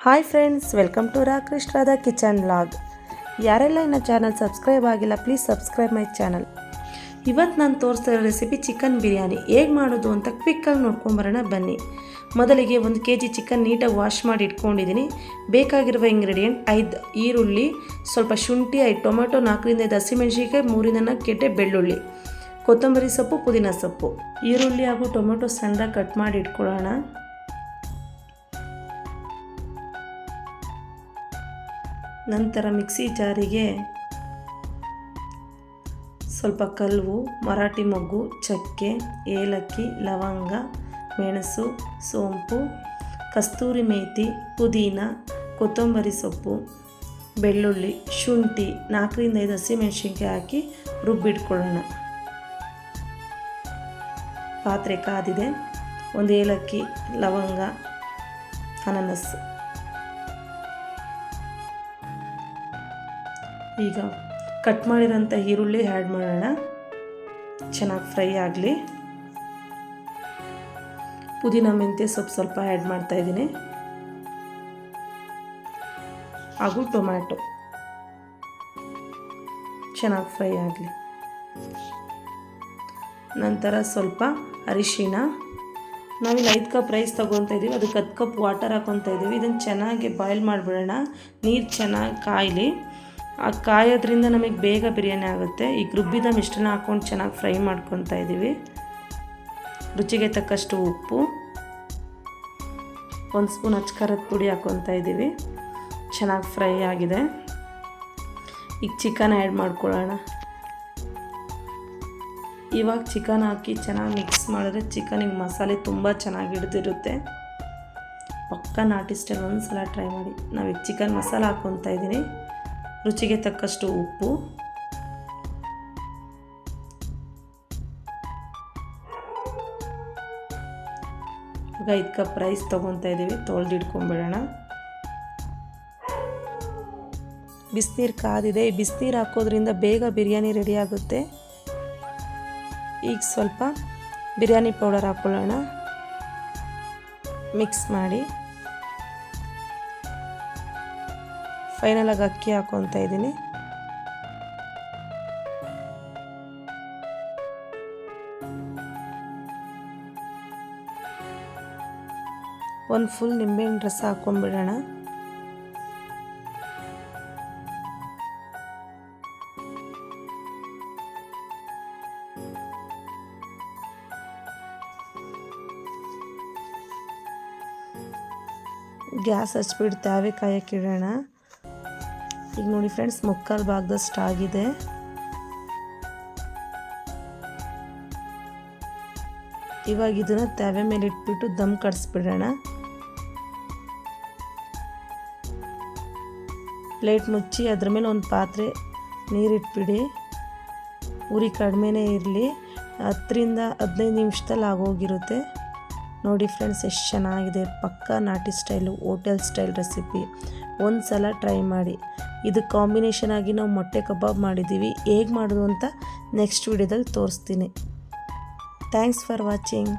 Hi friends, welcome to ರಾಕೃಷ್ಣ Radha kitchen vlog. ಯಾರೆಲ್ಲ ಇನ್ನು ಚಾನಲ್ ಸಬ್ಸ್ಕ್ರೈಬ್ ಆಗಿಲ್ಲ, ಪ್ಲೀಸ್ ಸಬ್ಸ್ಕ್ರೈಬ್ ಮೈ ಚಾನಲ್. ಇವತ್ತು ನಾನು ತೋರಿಸ್ತಾ ಇರೋ ರೆಸಿಪಿ ಚಿಕನ್ ಬಿರಿಯಾನಿ ಹೇಗೆ ಮಾಡೋದು ಅಂತ ಕ್ವಿಕ್ಕಾಗಿ ನೋಡ್ಕೊಂಬರೋಣ ಬನ್ನಿ. ಮೊದಲಿಗೆ 1 kg ಚಿಕನ್ ನೀಟಾಗಿ ವಾಶ್ ಮಾಡಿ ಇಟ್ಕೊಂಡಿದ್ದೀನಿ. ಬೇಕಾಗಿರುವ ಇಂಗ್ರೀಡಿಯೆಂಟ್ 5 ಈರುಳ್ಳಿ, ಸ್ವಲ್ಪ ಶುಂಠಿ, 5 ಟೊಮೆಟೊ, 4ರಿಂದ 5 ಹಸಿಮೆಣಸಿನಕಾಯಿ, 3ರಿಂದ 4 ಗೆಡ್ಡೆ ಬೆಳ್ಳುಳ್ಳಿ, ಕೊತ್ತಂಬರಿ ಸೊಪ್ಪು, ಪುದೀನ ಸೊಪ್ಪು. ಈರುಳ್ಳಿ ಹಾಗೂ ಟೊಮೆಟೊ ಸಣ್ಣದಾಗಿ ಕಟ್ ಮಾಡಿ ಇಟ್ಕೊಳ್ಳೋಣ. ನಂತರ ಮಿಕ್ಸಿ ಜಾರಿಗೆ ಸ್ವಲ್ಪ ಕಲ್ವು, ಮರಾಠಿ ಮೊಗ್ಗು, ಚಕ್ಕೆ, ಏಲಕ್ಕಿ, ಲವಂಗ, ಮೆಣಸು, ಸೋಂಪು, ಕಸ್ತೂರಿ ಮೇಥಿ, ಪುದೀನ, ಕೊತ್ತಂಬರಿ ಸೊಪ್ಪು, ಬೆಳ್ಳುಳ್ಳಿ, ಶುಂಠಿ, 4ರಿಂದ 5 ಹಸಿಮೆಣಸಿನಕಾಯಿ ಹಾಕಿ ರುಬ್ಬಿಟ್ಕೊಳ್ಳೋಣ. ಪಾತ್ರೆ ಕಾದಿದೆ. 1 ಏಲಕ್ಕಿ, ಲವಂಗ, ಅನಾನಸ್. ಈಗ ಕಟ್ ಮಾಡಿರೋಂಥ ಈರುಳ್ಳಿ ಆ್ಯಡ್ ಮಾಡೋಣ. ಚೆನ್ನಾಗಿ ಫ್ರೈ ಆಗಲಿ. ಪುದೀನ ಮೆಂತ್ಯ ಸೊಪ್ಪು ಸ್ವಲ್ಪ ಆ್ಯಡ್ ಮಾಡ್ತಾಯಿದ್ದೀನಿ, ಹಾಗೂ ಟೊಮ್ಯಾಟೊ ಚೆನ್ನಾಗಿ ಫ್ರೈ ಆಗಲಿ. ನಂತರ ಸ್ವಲ್ಪ ಅರಿಶಿಣ. ನಾವಿಲ್ಲಿ 5 ಕಪ್ ರೈಸ್ ತೊಗೊತಾ ಇದ್ದೀವಿ, ಅದಕ್ಕೆ 10 ಕಪ್ ವಾಟರ್ ಹಾಕ್ಕೊತಾ ಇದ್ದೀವಿ. ಇದನ್ನು ಚೆನ್ನಾಗಿ ಬಾಯ್ಲ್ ಮಾಡಿಬಿಡೋಣ. ನೀರು ಚೆನ್ನಾಗಿ ಕಾಯಲಿ. ಆ ಕಾಯೋದ್ರಿಂದ ನಮಗೆ ಬೇಗ ಬಿರಿಯಾನಿ ಆಗುತ್ತೆ. ಈಗ ರುಬ್ಬಿದ ಮಿಶ್ರಣ ಹಾಕ್ಕೊಂಡು ಚೆನ್ನಾಗಿ ಫ್ರೈ ಮಾಡ್ಕೊತಾ ಇದ್ದೀವಿ. ರುಚಿಗೆ ತಕ್ಕಷ್ಟು ಉಪ್ಪು, 1 ಸ್ಪೂನ್ ಅಚ್ಕಾರದ ಪುಡಿ ಹಾಕ್ಕೊತಾ ಇದ್ದೀವಿ. ಚೆನ್ನಾಗಿ ಫ್ರೈ ಆಗಿದೆ. ಈಗ ಚಿಕನ್ ಆ್ಯಡ್ ಮಾಡ್ಕೊಳ್ಳೋಣ. ಇವಾಗ ಚಿಕನ್ ಹಾಕಿ ಚೆನ್ನಾಗಿ ಮಿಕ್ಸ್ ಮಾಡಿದ್ರೆ ಚಿಕನಿಗೆ ಮಸಾಲೆ ತುಂಬ ಚೆನ್ನಾಗಿ ಹಿಡಿದಿರುತ್ತೆ. ಪಕ್ಕ ನಾಟಿ ಸ್ಟೈಲ್ ಒಂದು ಸಲ ಟ್ರೈ ಮಾಡಿ. ನಾವೀಗ ಚಿಕನ್ ಮಸಾಲ ಹಾಕ್ಕೊತಾ ಇದ್ದೀನಿ. ರುಚಿಗೆ ತಕ್ಕಷ್ಟು ಉಪ್ಪು, ಈಗ 5 ಕಪ್ ರೈಸ್ ತೊಗೊತಾ ಇದ್ದೀವಿ. ತೊಳೆದಿಟ್ಕೊಂಡ್ಬಿಡೋಣ. ಬಿಸಿನೀರು ಕಾದಿದೆ. ಈ ಬಿಸಿನೀರು ಹಾಕೋದ್ರಿಂದ ಬೇಗ ಬಿರಿಯಾನಿ ರೆಡಿ ಆಗುತ್ತೆ. ಈಗ ಸ್ವಲ್ಪ ಬಿರಿಯಾನಿ ಪೌಡರ್ ಹಾಕ್ಕೊಳ್ಳೋಣ. ಮಿಕ್ಸ್ ಮಾಡಿ ಫೈನಲಾಗಿ ಅಕ್ಕಿ ಹಾಕ್ಕೊತಾ ಇದ್ದೀನಿ. ಒಂದು ಫುಲ್ ನಿಂಬೆಹಣ್ಣು ರಸ ಹಾಕ್ಕೊಂಡ್ಬಿಡೋಣ. ಗ್ಯಾಸ್ ಹಚ್ಬಿಟ್ಟು ತಾವೆ ಕಾಯಕ್ಕೆ ಇಡೋಣ. ಈಗ ನೋಡಿ ಫ್ರೆಂಡ್ಸ್, ಮುಕ್ಕಾಲು ಭಾಗದಷ್ಟು ಆಗಿದೆ. ಇವಾಗ ಇದನ್ನು ತವೆ ಮೇಲೆ ಇಟ್ಬಿಟ್ಟು ದಮ್ ಕಡಿಸ್ಬಿಡೋಣ. ಪ್ಲೇಟ್ ಮುಚ್ಚಿ ಅದ್ರ ಮೇಲೆ ಒಂದು ಪಾತ್ರೆ ನೀರಿಟ್ಬಿಡಿ. ಉರಿ ಕಡಿಮೆನೇ ಇರಲಿ. 10ರಿಂದ 15 ನಿಮಿಷದಲ್ಲಿ ಆಗೋಗಿರುತ್ತೆ. ನೋಡಿ ಫ್ರೆಂಡ್ಸ್, ಎಷ್ಟು ಚೆನ್ನಾಗಿದೆ. ಪಕ್ಕಾ ನಾಟಿ ಸ್ಟೈಲು, ಹೋಟೆಲ್ ಸ್ಟೈಲ್ ರೆಸಿಪಿ. ಒಂದು ಸಲ ಟ್ರೈ ಮಾಡಿ. ಇದು ಕಾಂಬಿನೇಷನ್ ಆಗಿ ನಾವು ಮೊಟ್ಟೆ ಕಬಾಬ್ ಮಾಡಿದ್ದೀವಿ. ಹೇಗೆ ಮಾಡೋದು ಅಂತ ನೆಕ್ಸ್ಟ್ ವಿಡಿಯೋದಲ್ಲಿ ತೋರಿಸ್ತೀನಿ. Thanks for watching.